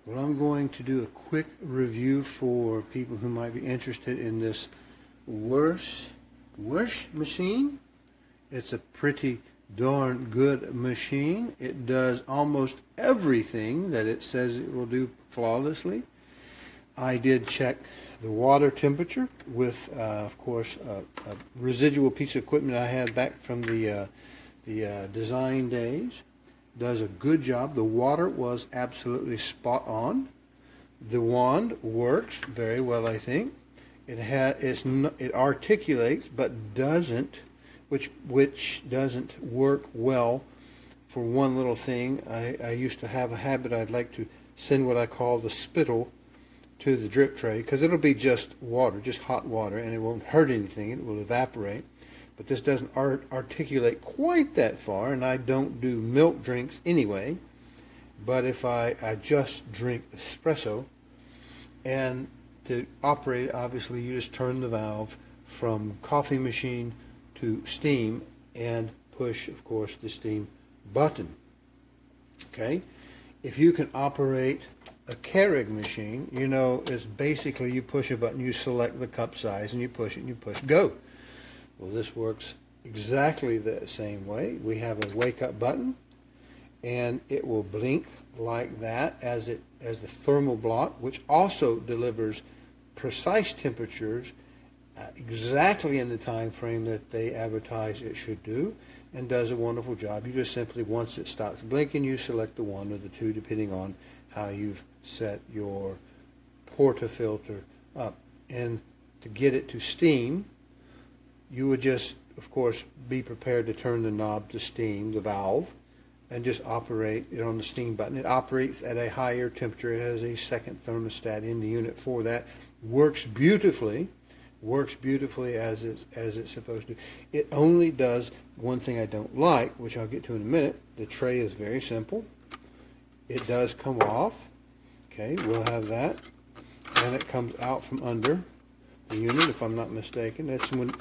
Well, I'm going to do a quick review for people who might be interested in this wirsh machine. It's a pretty darn good machine. It does almost everything that it says it will do flawlessly. I did check the water temperature with, of course, a residual piece of equipment I had back from the design days. Does a good job. The water was absolutely spot on. The wand works very well, I think. It articulates, but doesn't, which doesn't work well for one little thing. I used to have a habit. I'd like to send what I call the spittle to the drip tray, because it'll be just water, just hot water, and it won't hurt anything. It will evaporate. But this doesn't articulate quite that far, and I don't do milk drinks anyway. But if I just drink espresso, and to operate, obviously you just turn the valve from coffee machine to steam and push, of course, the steam button. Okay? If you can operate a Keurig machine, you know, it's basically you push a button, you select the cup size, and you push it, and you push go. Well, this works exactly the same way. We have a wake up button, and it will blink like that as the thermal block, which also delivers precise temperatures exactly in the time frame that they advertise it should do, and does a wonderful job. You just simply, once it stops blinking, you select the one or the two, depending on how you've set your portafilter up. And to get it to steam, you would just, of course, be prepared to turn the knob to steam, the valve, and just operate it on the steam button. It operates at a higher temperature. It has a second thermostat in the unit for that. Works beautifully as it's supposed to. It only does one thing I don't like, which I'll get to in a minute. The tray is very simple. It does come off. Okay, we'll have that. And it comes out from under the unit, if I'm not mistaken. That's when,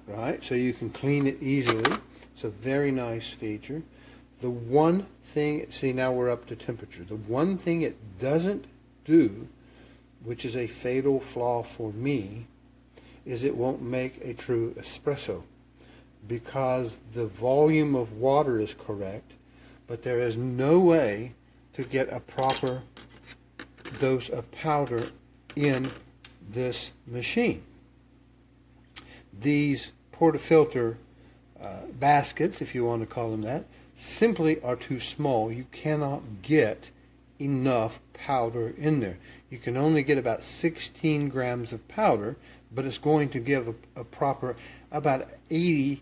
right, so you can clean it easily. It's a very nice feature. The one thing, see, now we're up to temperature. The one thing it doesn't do, which is a fatal flaw for me, is it won't make a true espresso, because the volume of water is correct, but there is no way to get a proper dose of powder in this machine. These portafilter baskets, if you want to call them that, simply are too small. You cannot get enough powder in there. You can only get about 16 grams of powder, but it's going to give a proper about 80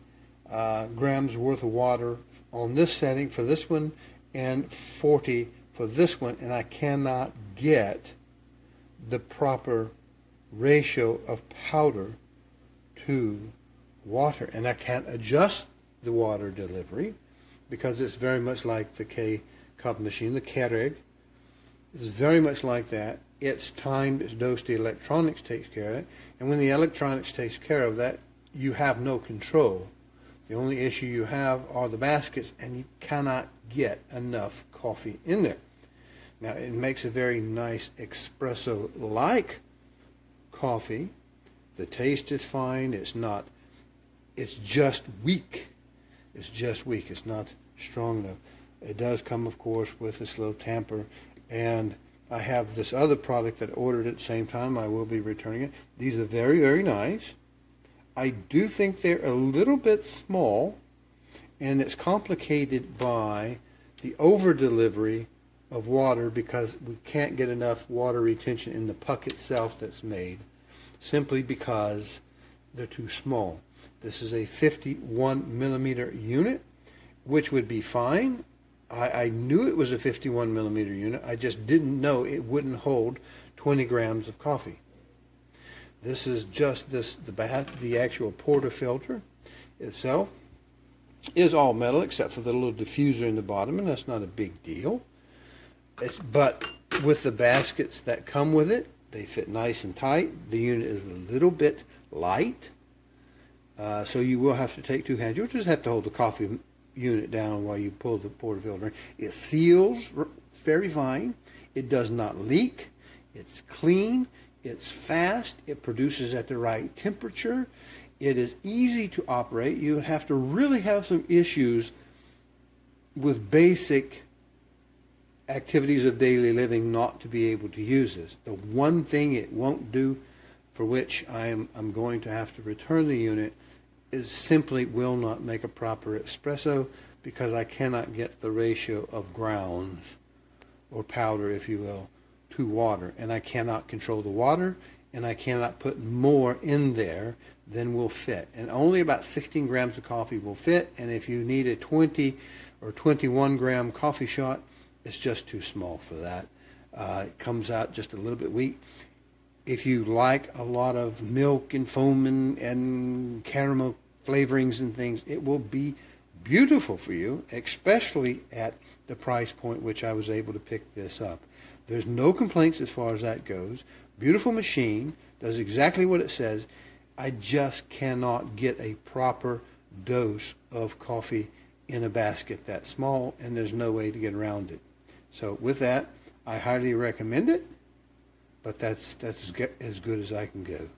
grams worth of water on this setting for this one, and 40 for this one, and I cannot get the proper ratio of powder to water, and I can't adjust the water delivery, because it's very much like the K-cup machine. The Keurig is very much like that. It's timed, it's dosed, the electronics takes care of it, and when the electronics takes care of that, you have no control. The only issue you have are the baskets, and you cannot get enough coffee in there. Now, it makes a very nice espresso-like coffee. The taste is fine. It's just weak. It's just weak. It's not strong enough. It does come, of course, with this little tamper, and I have this other product that I ordered at the same time. I will be returning it. These are very, very nice. I do think they're a little bit small, and it's complicated by the over-delivery of water, because we can't get enough water retention in the puck itself that's made, simply because they're too small. This is a 51 millimeter unit, which would be fine. I knew it was a 51 millimeter unit. I just didn't know it wouldn't hold 20 grams of coffee. This is just the actual portafilter itself is all metal except for the little diffuser in the bottom, and that's not a big deal. But with the baskets that come with it, they fit nice and tight. The unit is a little bit light, so you will have to take two hands. You'll just have to hold the coffee unit down while you pull the portafilter. It seals very fine. It does not leak. It's clean. It's fast. It produces at the right temperature. It is easy to operate. You would have to really have some issues with basic activities of daily living not to be able to use this. The one thing it won't do, for which I'm going to have to return the unit, is simply will not make a proper espresso, because I cannot get the ratio of grounds, or powder if you will, to water. And I cannot control the water, and I cannot put more in there than will fit. And only about 16 grams of coffee will fit, and if you need a 20 or 21 gram coffee shot, it's just too small for that. It comes out just a little bit weak. If you like a lot of milk and foam and caramel flavorings and things, it will be beautiful for you, especially at the price point which I was able to pick this up. There's no complaints as far as that goes. Beautiful machine, does exactly what it says. I just cannot get a proper dose of coffee in a basket that small, and there's no way to get around it. So with that, I highly recommend it, but that's as good as I can go.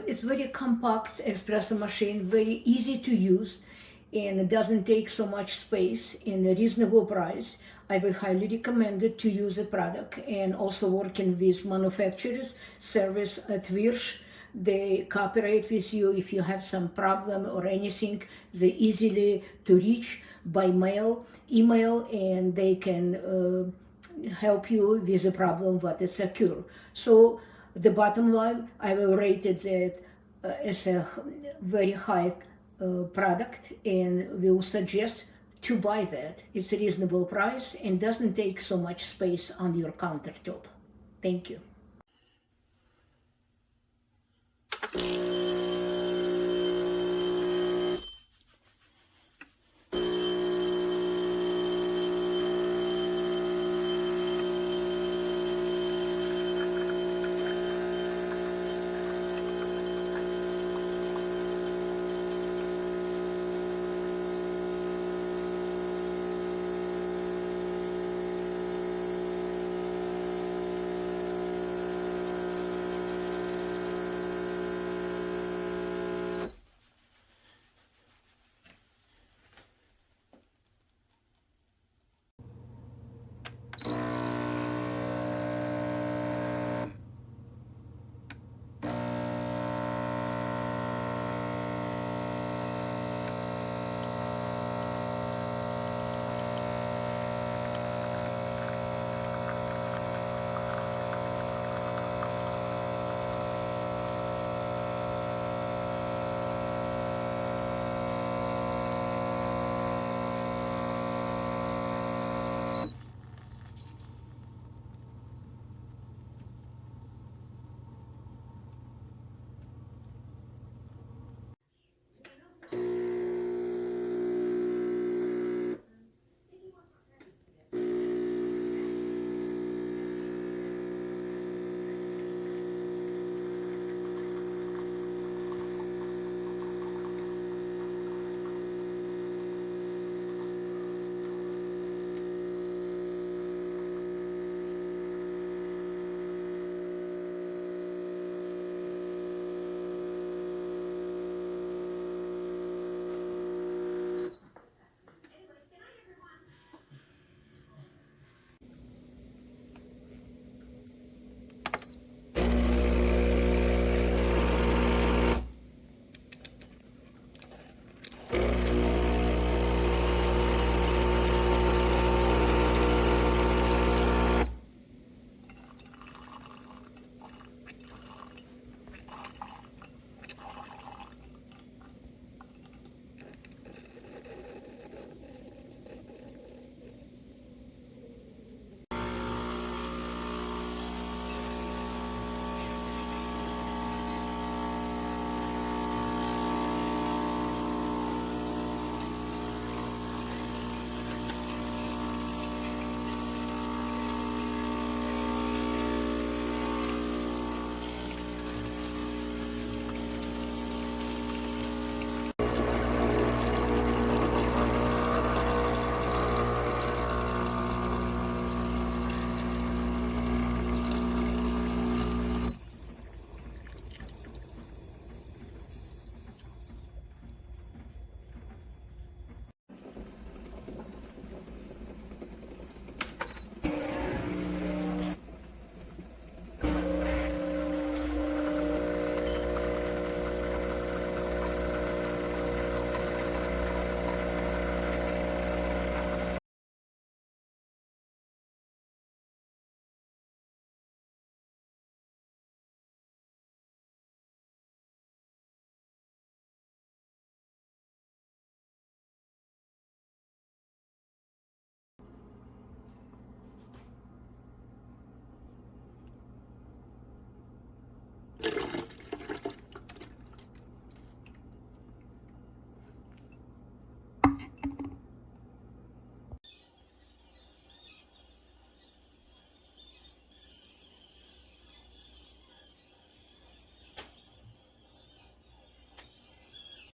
It's very compact espresso machine, very easy to use, and it doesn't take so much space in a reasonable price. I will highly recommend it to use the product, and also working with manufacturers, service at wirsh. They cooperate with you if you have some problem or anything. They're easily to reach by mail, email, and they can help you with the problem what is occur. So The bottom line, I will rate it as a very high product, and will suggest to buy that. It's a reasonable price and doesn't take so much space on your countertop. Thank you.